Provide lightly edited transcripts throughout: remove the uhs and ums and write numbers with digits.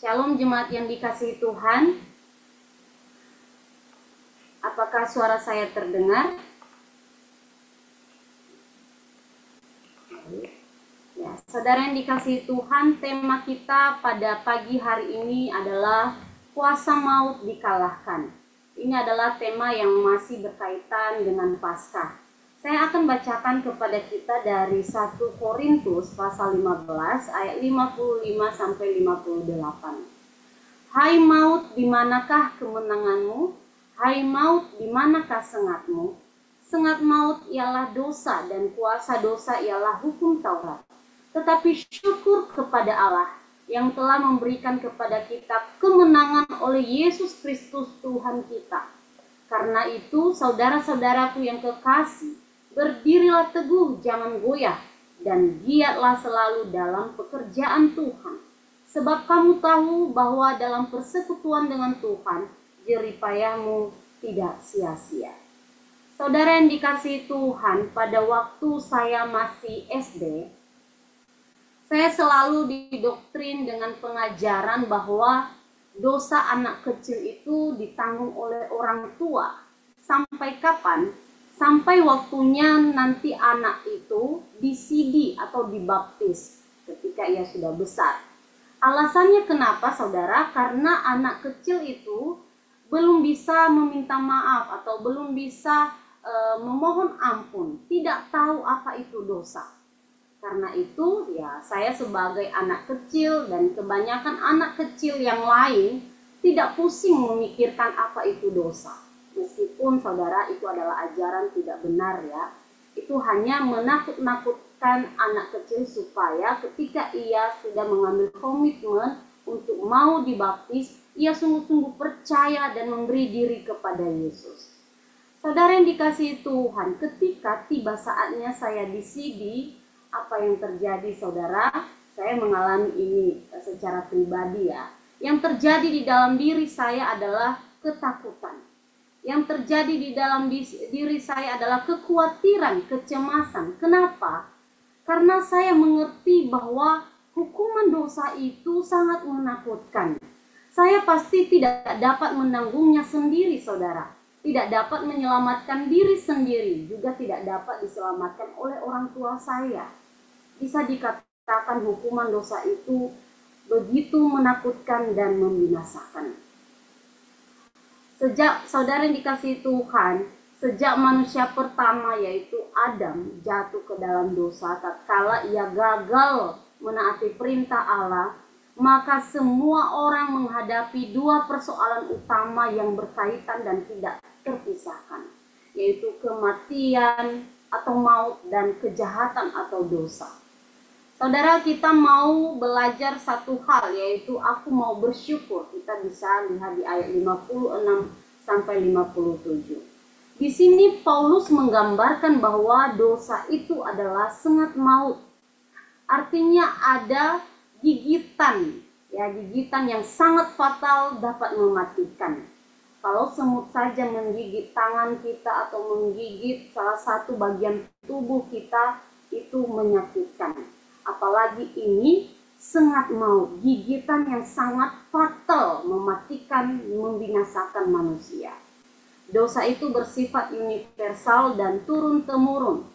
Shalom jemaat yang dikasihi Tuhan. Apakah suara saya terdengar? Ya, saudara yang dikasihi Tuhan, tema kita pada pagi hari ini adalah kuasa maut dikalahkan. Ini adalah tema yang masih berkaitan dengan Paskah. Saya akan bacakan kepada kita dari 1 Korintus pasal 15 ayat 55 sampai 58. Hai maut, di manakah kemenanganmu? Hai maut, di manakah sengatmu? Sengat maut ialah dosa dan kuasa dosa ialah hukum Taurat. Tetapi syukur kepada Allah yang telah memberikan kepada kita kemenangan oleh Yesus Kristus Tuhan kita. Karena itu, saudara-saudaraku yang kekasih, berdirilah teguh, jangan goyah, dan giatlah selalu dalam pekerjaan Tuhan. Sebab kamu tahu bahwa dalam persekutuan dengan Tuhan, jerih payahmu tidak sia-sia. Saudara yang dikasihi Tuhan, pada waktu saya masih SD, saya selalu didoktrin dengan pengajaran bahwa dosa anak kecil itu ditanggung oleh orang tua. Sampai kapan? Sampai waktunya nanti anak itu disidi atau dibaptis ketika ia sudah besar. Alasannya kenapa, saudara? Karena anak kecil itu belum bisa meminta maaf atau belum bisa memohon ampun, tidak tahu apa itu dosa. Karena itu, ya, saya sebagai anak kecil dan kebanyakan anak kecil yang lain tidak pusing memikirkan apa itu dosa. Meskipun saudara itu adalah ajaran tidak benar, ya. Itu hanya menakut-nakutkan anak kecil supaya ketika ia sudah mengambil komitmen untuk mau dibaptis, ia sungguh-sungguh percaya dan memberi diri kepada Yesus. Saudara yang dikasihi Tuhan, ketika tiba saatnya saya disidi, apa yang terjadi, saudara? Saya mengalami ini secara pribadi, ya. Yang terjadi di dalam diri saya adalah ketakutan. Yang terjadi di dalam diri saya adalah kekhawatiran, kecemasan. Kenapa? Karena saya mengerti bahwa hukuman dosa itu sangat menakutkan. Saya pasti tidak dapat menanggungnya sendiri, saudara. Tidak dapat menyelamatkan diri sendiri, juga tidak dapat diselamatkan oleh orang tua saya. Bisa dikatakan hukuman dosa itu begitu menakutkan dan membinasakan. Sejak saudara yang dikasihi Tuhan, sejak manusia pertama yaitu Adam jatuh ke dalam dosa, tatkala ia gagal menaati perintah Allah, maka semua orang menghadapi dua persoalan utama yang berkaitan dan tidak terpisahkan, yaitu kematian atau maut dan kejahatan atau dosa. Saudara, kita mau belajar satu hal, yaitu aku mau bersyukur. Kita bisa lihat di ayat 56 sampai 57. Di sini Paulus menggambarkan bahwa dosa itu adalah sengat maut. Artinya ada gigitan, ya, gigitan yang sangat fatal, dapat mematikan. Kalau semut saja menggigit tangan kita atau menggigit salah satu bagian tubuh kita, itu menyakitkan. Apalagi ini sengat maut, gigitan yang sangat fatal, mematikan, membinasakan manusia. Dosa itu bersifat universal dan turun-temurun.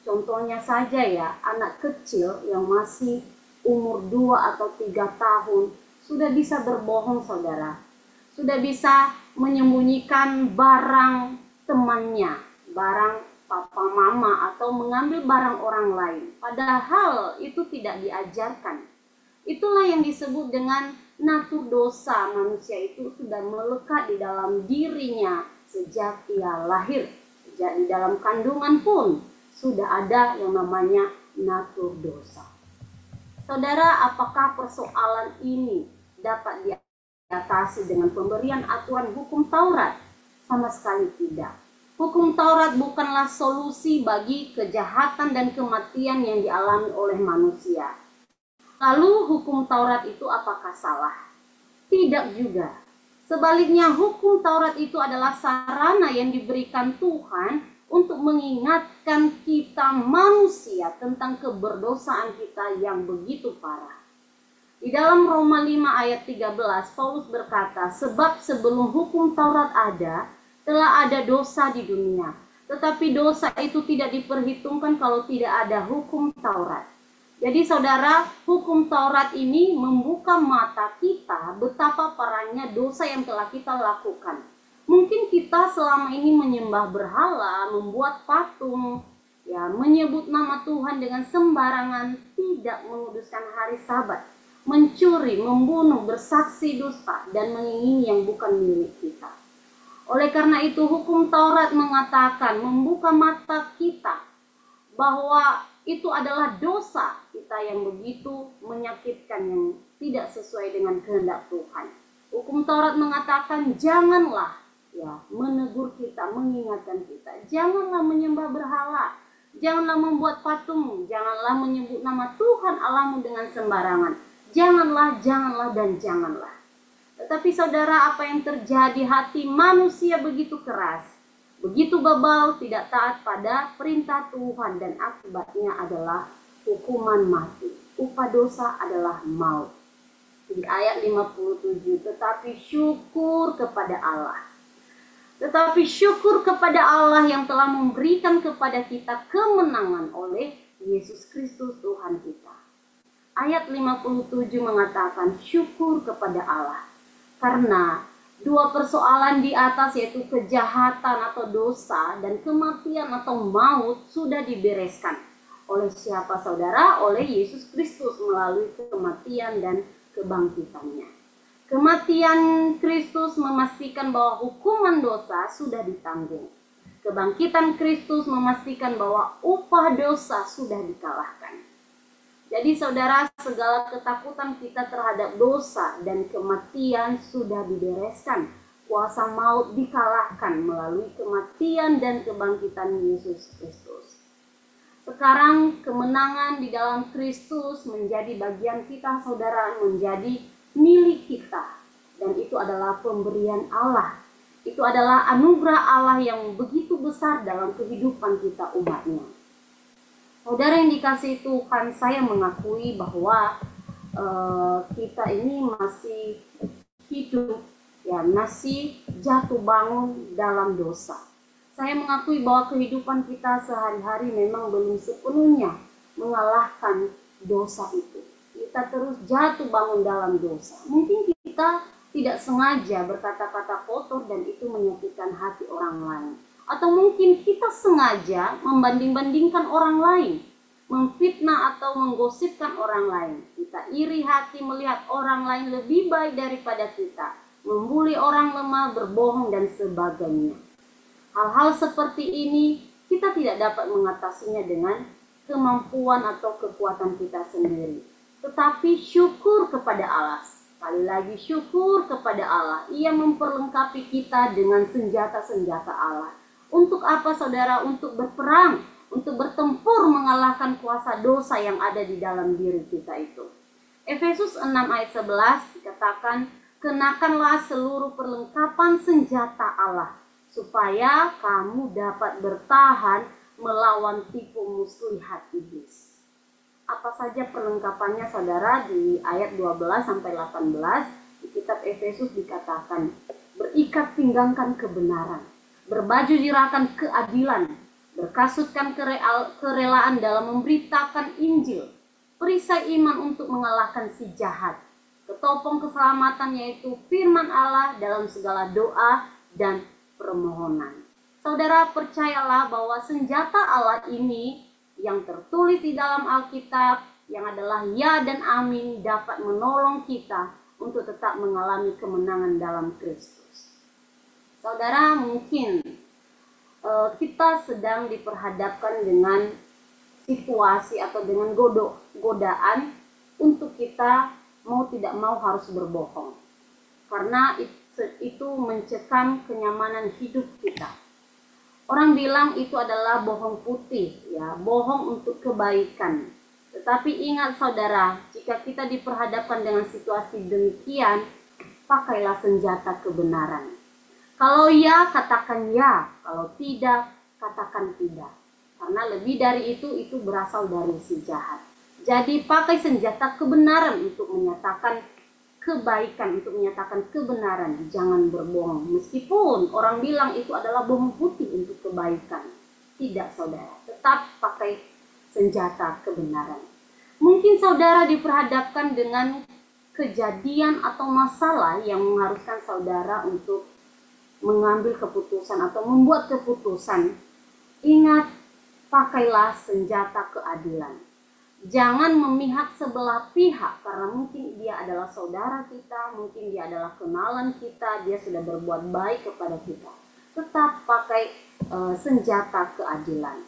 Contohnya saja, ya, anak kecil yang masih umur 2 atau 3 tahun sudah bisa berbohong, saudara. Sudah bisa menyembunyikan barang temannya, barang papa mama, atau mengambil barang orang lain. Padahal itu tidak diajarkan. Itulah yang disebut dengan natur dosa. Manusia itu sudah melekat di dalam dirinya sejak ia lahir. Sejak di dalam kandungan pun sudah ada yang namanya natur dosa. Saudara, apakah persoalan ini dapat diatasi dengan pemberian aturan hukum Taurat? Sama sekali tidak. Hukum Taurat bukanlah solusi bagi kejahatan dan kematian yang dialami oleh manusia. Lalu hukum Taurat itu apakah salah? Tidak juga. Sebaliknya, hukum Taurat itu adalah sarana yang diberikan Tuhan untuk mengingatkan kita manusia tentang keberdosaan kita yang begitu parah. Di dalam Roma 5 ayat 13, Paulus berkata, sebab sebelum hukum Taurat ada, telah ada dosa di dunia. Tetapi dosa itu tidak diperhitungkan kalau tidak ada hukum Taurat. Jadi saudara, hukum Taurat ini membuka mata kita betapa parahnya dosa yang telah kita lakukan. Mungkin kita selama ini menyembah berhala, membuat patung, ya, menyebut nama Tuhan dengan sembarangan, tidak menguduskan hari Sabat, mencuri, membunuh, bersaksi dusta, dan mengingini yang bukan milik kita. Oleh karena itu, hukum Taurat mengatakan, membuka mata kita bahwa itu adalah dosa kita yang begitu menyakitkan, yang tidak sesuai dengan kehendak Tuhan. Hukum Taurat mengatakan janganlah, ya, menegur kita, mengingatkan kita, janganlah menyembah berhala, janganlah membuat patung, janganlah menyebut nama Tuhan Allahmu dengan sembarangan, janganlah, janganlah, dan janganlah. Tetapi saudara, apa yang terjadi? Hati manusia begitu keras, begitu bebal, tidak taat pada perintah Tuhan, dan akibatnya adalah hukuman mati. Upah dosa adalah maut. Di ayat 57, tetapi syukur kepada Allah. Tetapi syukur kepada Allah yang telah memberikan kepada kita kemenangan oleh Yesus Kristus Tuhan kita. Ayat 57 mengatakan syukur kepada Allah. Karena dua persoalan di atas, yaitu kejahatan atau dosa dan kematian atau maut, sudah dibereskan. Oleh siapa saudara? Oleh Yesus Kristus melalui kematian dan kebangkitannya. Kematian Kristus memastikan bahwa hukuman dosa sudah ditanggung. Kebangkitan Kristus memastikan bahwa upah dosa sudah dikalahkan. Jadi saudara, segala ketakutan kita terhadap dosa dan kematian sudah dibereskan. Kuasa maut dikalahkan melalui kematian dan kebangkitan Yesus Kristus. Sekarang kemenangan di dalam Kristus menjadi bagian kita saudara, menjadi milik kita. Dan itu adalah pemberian Allah. Itu adalah anugerah Allah yang begitu besar dalam kehidupan kita umatnya. Saudara yang dikasihi Tuhan, saya mengakui bahwa kita ini masih hidup, ya, masih jatuh bangun dalam dosa. Saya mengakui bahwa kehidupan kita sehari-hari memang belum sepenuhnya mengalahkan dosa itu. Kita terus jatuh bangun dalam dosa. Mungkin kita tidak sengaja berkata-kata kotor dan itu menyakitkan hati orang lain. Atau mungkin kita sengaja membanding-bandingkan orang lain, memfitnah atau menggosipkan orang lain. Kita iri hati melihat orang lain lebih baik daripada kita, membuli orang lemah, berbohong, dan sebagainya. Hal-hal seperti ini kita tidak dapat mengatasinya dengan kemampuan atau kekuatan kita sendiri. Tetapi syukur kepada Allah. Sekali lagi syukur kepada Allah. Ia memperlengkapi kita dengan senjata-senjata Allah. Untuk apa saudara? Untuk berperang, untuk bertempur mengalahkan kuasa dosa yang ada di dalam diri kita itu. Efesus 6 ayat 11 dikatakan, kenakanlah seluruh perlengkapan senjata Allah, supaya kamu dapat bertahan melawan tipu muslihat iblis. Apa saja perlengkapannya saudara? Di ayat 12 sampai 18 di kitab Efesus dikatakan, berikat pinggangkan kebenaran, berbaju jirakan keadilan, berkasutkan kerelaan dalam memberitakan Injil, perisai iman untuk mengalahkan si jahat, ketopong keselamatan yaitu firman Allah dalam segala doa dan permohonan. Saudara, percayalah bahwa senjata Allah ini yang tertulis di dalam Alkitab, yang adalah ya dan amin, dapat menolong kita untuk tetap mengalami kemenangan dalam Kristus. Saudara, mungkin kita sedang diperhadapkan dengan situasi atau dengan godaan untuk kita mau tidak mau harus berbohong. Karena itu mencekam kenyamanan hidup kita. Orang bilang itu adalah bohong putih, ya, bohong untuk kebaikan. Tetapi ingat saudara, jika kita diperhadapkan dengan situasi demikian, pakailah senjata kebenaran. Kalau ya, katakan ya. Kalau tidak, katakan tidak. Karena lebih dari itu berasal dari si jahat. Jadi pakai senjata kebenaran untuk menyatakan kebaikan, untuk menyatakan kebenaran. Jangan berbohong. Meskipun orang bilang itu adalah bohong putih untuk kebaikan. Tidak saudara, tetap pakai senjata kebenaran. Mungkin saudara diperhadapkan dengan kejadian atau masalah yang mengharuskan saudara untuk mengambil keputusan atau membuat keputusan. Ingat, pakailah senjata keadilan. Jangan memihak sebelah pihak, karena mungkin dia adalah saudara kita, mungkin dia adalah kenalan kita, dia sudah berbuat baik kepada kita. Tetap pakai senjata keadilan.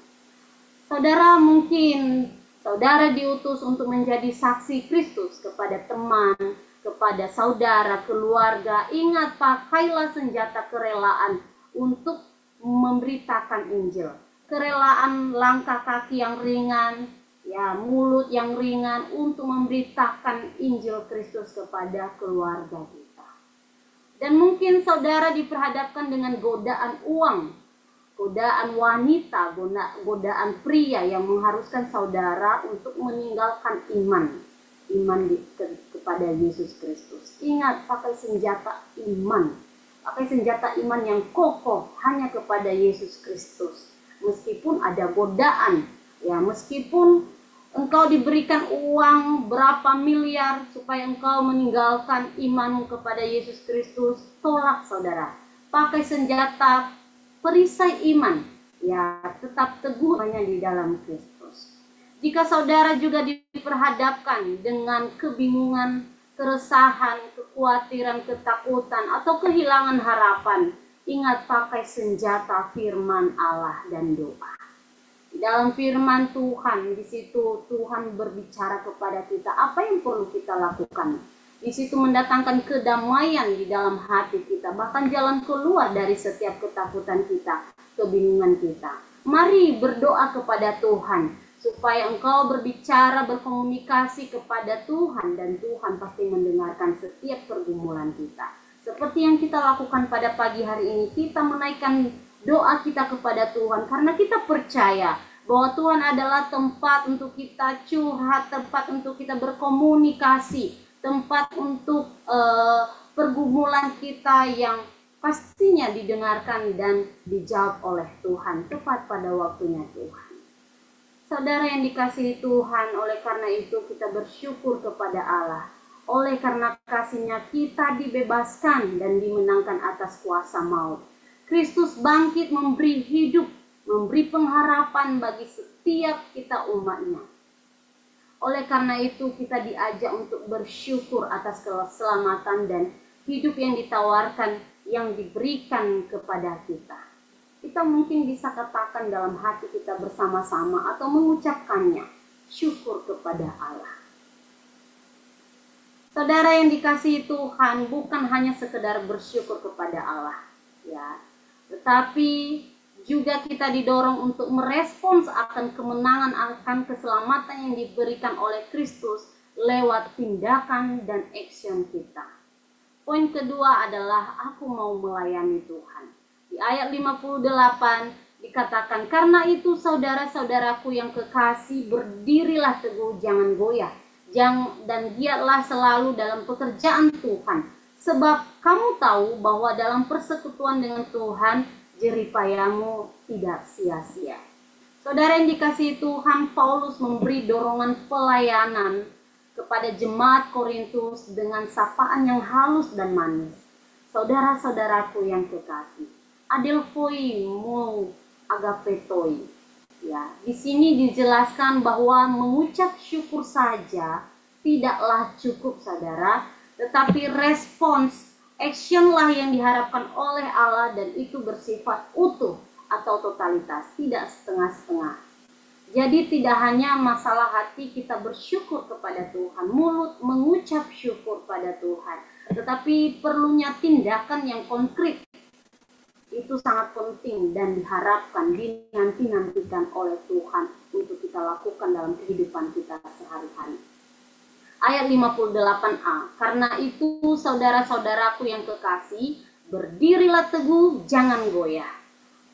Saudara, mungkin saudara diutus untuk menjadi saksi Kristus kepada teman, kepada saudara, keluarga. Ingat, pakailah senjata kerelaan untuk memberitakan Injil. Kerelaan langkah kaki yang ringan, ya, mulut yang ringan untuk memberitakan Injil Kristus kepada keluarga kita. Dan mungkin saudara diperhadapkan dengan godaan uang, godaan wanita, godaan pria yang mengharuskan saudara untuk meninggalkan iman kepada Yesus Kristus. Ingat, pakai senjata iman. Pakai senjata iman yang kokoh hanya kepada Yesus Kristus. Meskipun ada godaan, ya, meskipun engkau diberikan uang berapa miliar supaya engkau meninggalkan imanmu kepada Yesus Kristus, tolak saudara. Pakai senjata perisai iman, ya, tetap teguh hanya di dalam Kristus. Jika saudara juga diperhadapkan dengan kebingungan, keresahan, kekhawatiran, ketakutan, atau kehilangan harapan, ingat, pakai senjata firman Allah dan doa. Di dalam firman Tuhan, di situ Tuhan berbicara kepada kita apa yang perlu kita lakukan. Di situ mendatangkan kedamaian di dalam hati kita, bahkan jalan keluar dari setiap ketakutan kita, kebingungan kita. Mari berdoa kepada Tuhan, supaya engkau berbicara, berkomunikasi kepada Tuhan, dan Tuhan pasti mendengarkan setiap pergumulan kita. Seperti yang kita lakukan pada pagi hari ini, kita menaikkan doa kita kepada Tuhan, karena kita percaya bahwa Tuhan adalah tempat untuk kita curhat, tempat untuk kita berkomunikasi, tempat untuk pergumulan kita yang pastinya didengarkan dan dijawab oleh Tuhan tepat pada waktunya Tuhan. Saudara yang dikasihi Tuhan, oleh karena itu kita bersyukur kepada Allah. Oleh karena kasih-Nya kita dibebaskan dan dimenangkan atas kuasa maut. Kristus bangkit memberi hidup, memberi pengharapan bagi setiap kita umat-Nya. Oleh karena itu kita diajak untuk bersyukur atas keselamatan dan hidup yang ditawarkan, yang diberikan kepada kita. Kita mungkin bisa katakan dalam hati kita bersama-sama atau mengucapkannya, syukur kepada Allah. Saudara yang dikasihi Tuhan, bukan hanya sekedar bersyukur kepada Allah, ya, tetapi juga kita didorong untuk merespons akan kemenangan, akan keselamatan yang diberikan oleh Kristus lewat tindakan dan action kita. Poin kedua adalah aku mau melayani Tuhan. Di ayat 58 dikatakan, karena itu saudara-saudaraku yang kekasih, berdirilah teguh, jangan goyah, dan giatlah selalu dalam pekerjaan Tuhan. Sebab kamu tahu bahwa dalam persekutuan dengan Tuhan, jeripayamu tidak sia-sia. Saudara yang dikasihi Tuhan, Paulus memberi dorongan pelayanan kepada jemaat Korintus dengan sapaan yang halus dan manis. Saudara-saudaraku yang kekasih, adelphoi mo agapetoi. Ya, di sini dijelaskan bahwa mengucap syukur saja tidaklah cukup, saudara, tetapi respons, actionlah yang diharapkan oleh Allah, dan itu bersifat utuh atau totalitas, tidak setengah-setengah. Jadi tidak hanya masalah hati kita bersyukur kepada Tuhan, mulut mengucap syukur pada Tuhan, tetapi perlunya tindakan yang konkret. Itu sangat penting dan diharapkan, dinanti-nantikan oleh Tuhan untuk kita lakukan dalam kehidupan kita sehari-hari. Ayat 58a, karena itu saudara-saudaraku yang kekasih, berdirilah teguh, jangan goyah.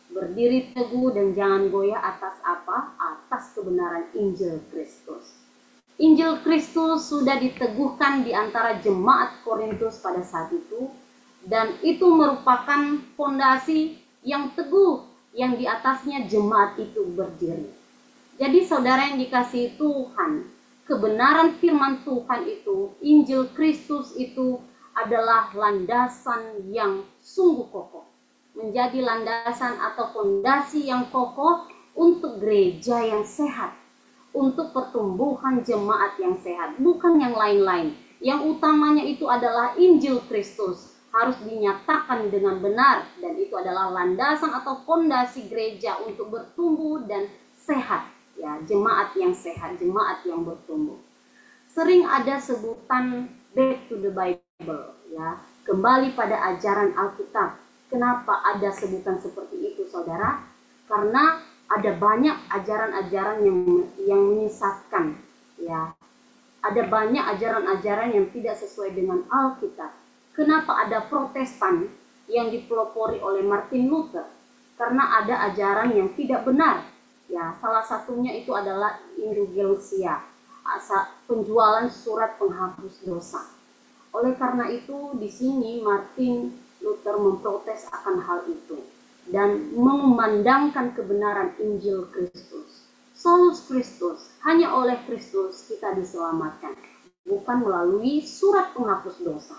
Berdiri teguh dan jangan goyah atas apa? Atas kebenaran Injil Kristus. Injil Kristus sudah diteguhkan di antara jemaat Korintus pada saat itu, dan itu merupakan fondasi yang teguh yang di atasnya jemaat itu berdiri. Jadi saudara yang dikasihi Tuhan, kebenaran firman Tuhan itu, Injil Kristus itu adalah landasan yang sungguh kokoh. Menjadi landasan atau fondasi yang kokoh untuk gereja yang sehat, untuk pertumbuhan jemaat yang sehat, bukan yang lain-lain. Yang utamanya itu adalah Injil Kristus harus dinyatakan dengan benar, dan itu adalah landasan atau fondasi gereja untuk bertumbuh dan sehat, ya, jemaat yang sehat, jemaat yang bertumbuh. Sering ada sebutan back to the Bible, ya, kembali pada ajaran Alkitab. Kenapa ada sebutan seperti itu, saudara? Karena ada banyak ajaran-ajaran yang menyesatkan, ya. Ada banyak ajaran-ajaran yang tidak sesuai dengan Alkitab. Kenapa ada Protestan yang dipelopori oleh Martin Luther? Karena ada ajaran yang tidak benar. Ya, salah satunya itu adalah indulgensia, penjualan surat penghapus dosa. Oleh karena itu, di sini Martin Luther memprotes akan hal itu dan memandangkan kebenaran Injil Kristus. Solus Kristus, hanya oleh Kristus kita diselamatkan, bukan melalui surat penghapus dosa.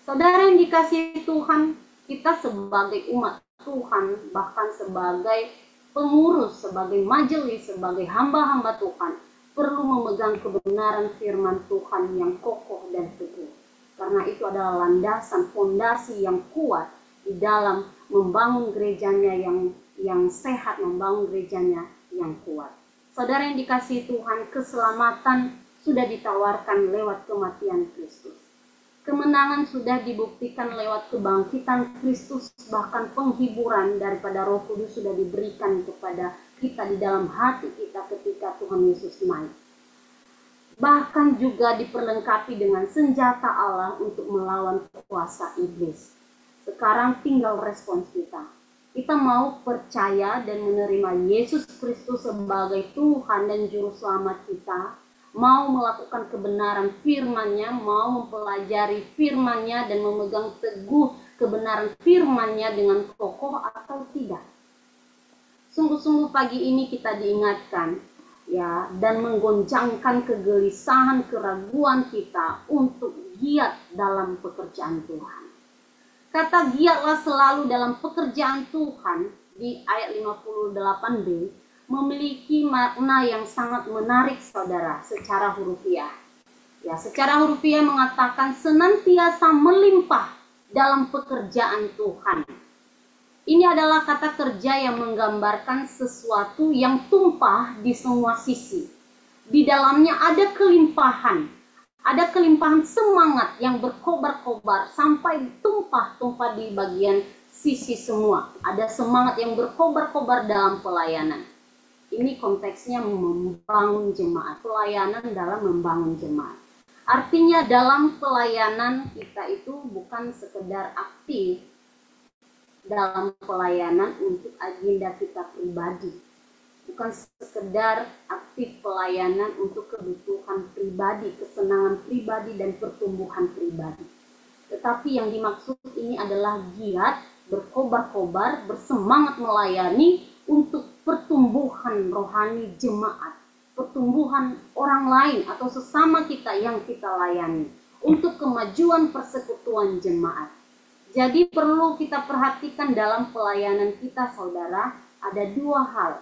Saudara yang dikasihi Tuhan, kita sebagai umat Tuhan, bahkan sebagai pengurus, sebagai majelis, sebagai hamba-hamba Tuhan, perlu memegang kebenaran firman Tuhan yang kokoh dan teguh. Karena itu adalah landasan, fondasi yang kuat di dalam membangun gerejanya yang sehat, membangun gerejanya yang kuat. Saudara yang dikasihi Tuhan, keselamatan sudah ditawarkan lewat kematian Kristus. Kemenangan sudah dibuktikan lewat kebangkitan Kristus, bahkan penghiburan daripada Roh Kudus sudah diberikan kepada kita di dalam hati kita ketika Tuhan Yesus naik. Bahkan juga diperlengkapi dengan senjata Allah untuk melawan kuasa iblis. Sekarang tinggal respons kita. Kita mau percaya dan menerima Yesus Kristus sebagai Tuhan dan Juru Selamat kita, mau melakukan kebenaran firman-Nya, mau mempelajari firman-Nya dan memegang teguh kebenaran firman-Nya dengan kokoh atau tidak. Sungguh-sungguh pagi ini kita diingatkan, ya, dan menggoncangkan kegelisahan, keraguan kita untuk giat dalam pekerjaan Tuhan. Kata giatlah selalu dalam pekerjaan Tuhan di ayat 58b memiliki makna yang sangat menarik, saudara, secara hurufiah. Ya, secara hurufiah mengatakan senantiasa melimpah dalam pekerjaan Tuhan. Ini adalah kata kerja yang menggambarkan sesuatu yang tumpah di semua sisi. Di dalamnya ada kelimpahan. Ada kelimpahan semangat yang berkobar-kobar sampai tumpah-tumpah di bagian sisi semua. Ada semangat yang berkobar-kobar dalam pelayanan. Ini konteksnya membangun jemaat, pelayanan dalam membangun jemaat. Artinya dalam pelayanan kita itu bukan sekedar aktif dalam pelayanan untuk agenda kita pribadi. Bukan sekedar aktif pelayanan untuk kebutuhan pribadi, kesenangan pribadi, dan pertumbuhan pribadi. Tetapi yang dimaksud ini adalah giat, berkobar-kobar, bersemangat melayani untuk pertumbuhan rohani jemaat, pertumbuhan orang lain atau sesama kita yang kita layani, untuk kemajuan persekutuan jemaat. Jadi perlu kita perhatikan dalam pelayanan kita, saudara, ada dua hal,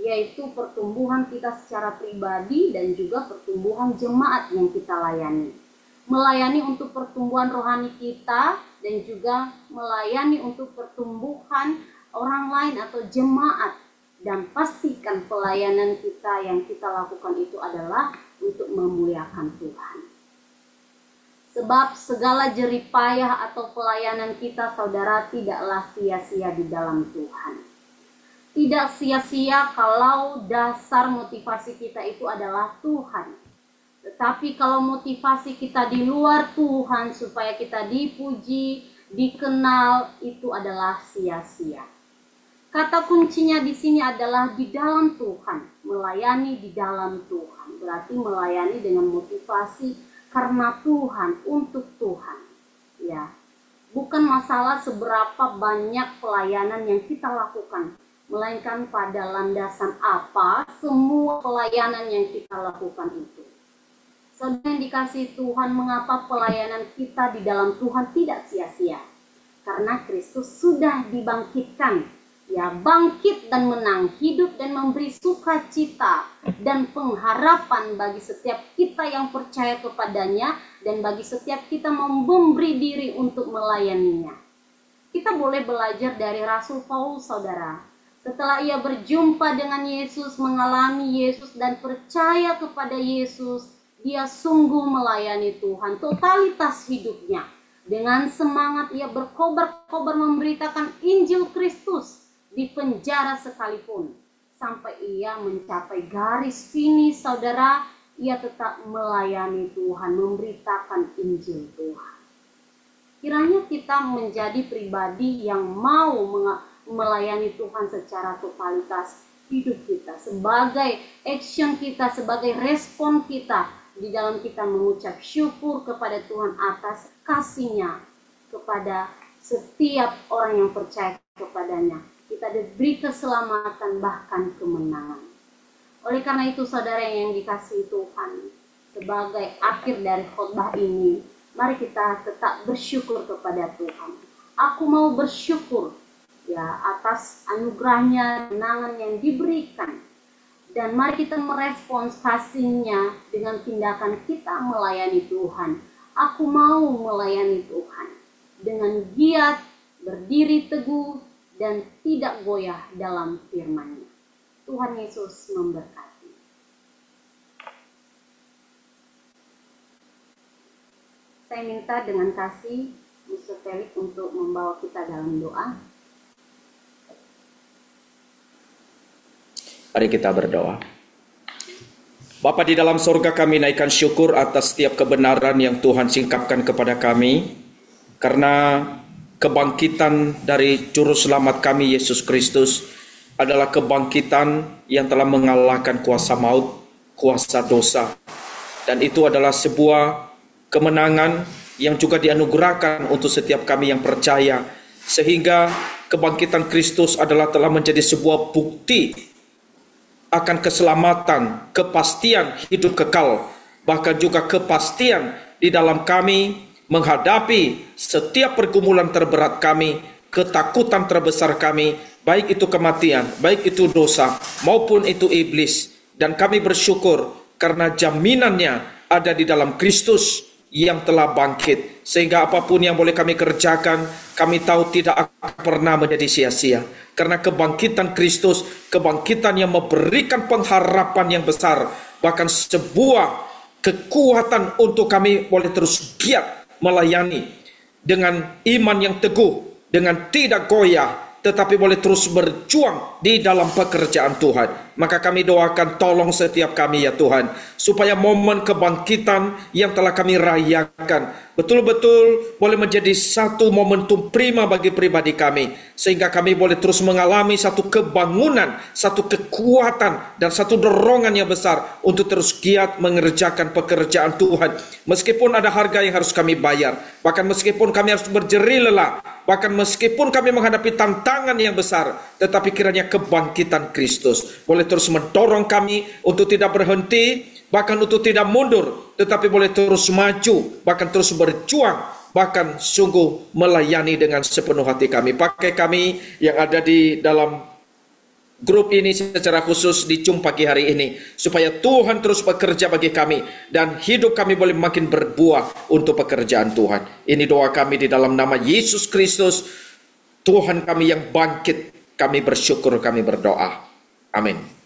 yaitu pertumbuhan kita secara pribadi dan juga pertumbuhan jemaat yang kita layani. Melayani untuk pertumbuhan rohani kita dan juga melayani untuk pertumbuhan orang lain atau jemaat. Dan pastikan pelayanan kita yang kita lakukan itu adalah untuk memuliakan Tuhan. Sebab segala jeripayah atau pelayanan kita, saudara, tidaklah sia-sia di dalam Tuhan. Tidak sia-sia kalau dasar motivasi kita itu adalah Tuhan. Tetapi kalau motivasi kita di luar Tuhan supaya kita dipuji, dikenal, itu adalah sia-sia. Kata kuncinya di sini adalah di dalam Tuhan, melayani di dalam Tuhan. berarti melayani dengan motivasi karena Tuhan, untuk Tuhan. Ya, bukan masalah seberapa banyak pelayanan yang kita lakukan, melainkan pada landasan apa semua pelayanan yang kita lakukan itu. Saudara yang dikasihi Tuhan, mengapa pelayanan kita di dalam Tuhan tidak sia-sia? Karena Kristus sudah dibangkitkan. Ya, bangkit dan menang, hidup dan memberi sukacita dan pengharapan bagi setiap kita yang percaya kepadanya, dan bagi setiap kita memberi diri untuk melayaninya. Kita boleh belajar dari Rasul Paulus, saudara. Setelah ia berjumpa dengan Yesus, mengalami Yesus dan percaya kepada Yesus, dia sungguh melayani Tuhan, totalitas hidupnya. Dengan semangat ia berkobar-kobar memberitakan Injil Kristus di penjara sekalipun. Sampai ia mencapai garis finish, saudara, ia tetap melayani Tuhan, memberitakan Injil Tuhan. Kiranya kita menjadi pribadi yang mau melayani Tuhan secara totalitas hidup kita, sebagai action kita, sebagai respon kita di dalam kita mengucap syukur kepada Tuhan atas kasih-Nya kepada setiap orang yang percaya kepadanya. Kita diberi keselamatan, bahkan kemenangan. Oleh karena itu, saudara yang dikasihi Tuhan, sebagai akhir dari khotbah ini, mari kita tetap bersyukur kepada Tuhan. Aku mau bersyukur ya atas anugerahnya, kemenangan yang diberikan. Dan mari kita merespons kasih-Nya dengan tindakan kita melayani Tuhan. Aku mau melayani Tuhan dengan giat, berdiri teguh, dan tidak goyah dalam firman-Nya. Tuhan Yesus memberkati. Saya minta dengan kasih Mr. Felix untuk membawa kita dalam doa. Mari kita berdoa. Bapa di dalam sorga, kami naikkan syukur atas setiap kebenaran yang Tuhan singkapkan kepada kami, karena kebangkitan dari Juru Selamat kami Yesus Kristus adalah kebangkitan yang telah mengalahkan kuasa maut, kuasa dosa. Dan itu adalah sebuah kemenangan yang juga dianugerahkan untuk setiap kami yang percaya. Sehingga kebangkitan Kristus adalah telah menjadi sebuah bukti akan keselamatan, kepastian hidup kekal, bahkan juga kepastian di dalam kami menghadapi setiap pergumulan terberat kami, ketakutan terbesar kami, baik itu kematian, baik itu dosa, maupun itu iblis. Dan kami bersyukur karena jaminannya ada di dalam Kristus yang telah bangkit. Sehingga apapun yang boleh kami kerjakan, kami tahu tidak akan pernah menjadi sia-sia. Karena kebangkitan Kristus, kebangkitan yang memberikan pengharapan yang besar, bahkan sebuah kekuatan untuk kami boleh terus giat melayani dengan iman yang teguh, dengan tidak goyah, tetapi boleh terus berjuang di dalam pekerjaan Tuhan. Maka kami doakan, tolong setiap kami ya Tuhan, supaya momen kebangkitan yang telah kami rayakan betul-betul boleh menjadi satu momentum prima bagi pribadi kami, sehingga kami boleh terus mengalami satu kebangunan, satu kekuatan, dan satu dorongan yang besar untuk terus giat mengerjakan pekerjaan Tuhan. Meskipun ada harga yang harus kami bayar, bahkan meskipun kami harus berjerih lelah, bahkan meskipun kami menghadapi tantangan yang besar, tetapi kiranya kebangkitan Kristus boleh terus mendorong kami untuk tidak berhenti, bahkan untuk tidak mundur, tetapi boleh terus maju, bahkan terus berjuang, bahkan sungguh melayani dengan sepenuh hati kami. Pakai kami yang ada di dalam grup ini secara khusus di Jum pagi hari ini, supaya Tuhan terus bekerja bagi kami, dan hidup kami boleh makin berbuah untuk pekerjaan Tuhan. Ini doa kami di dalam nama Yesus Kristus, Tuhan kami yang bangkit. Kami bersyukur, kami berdoa. Amin.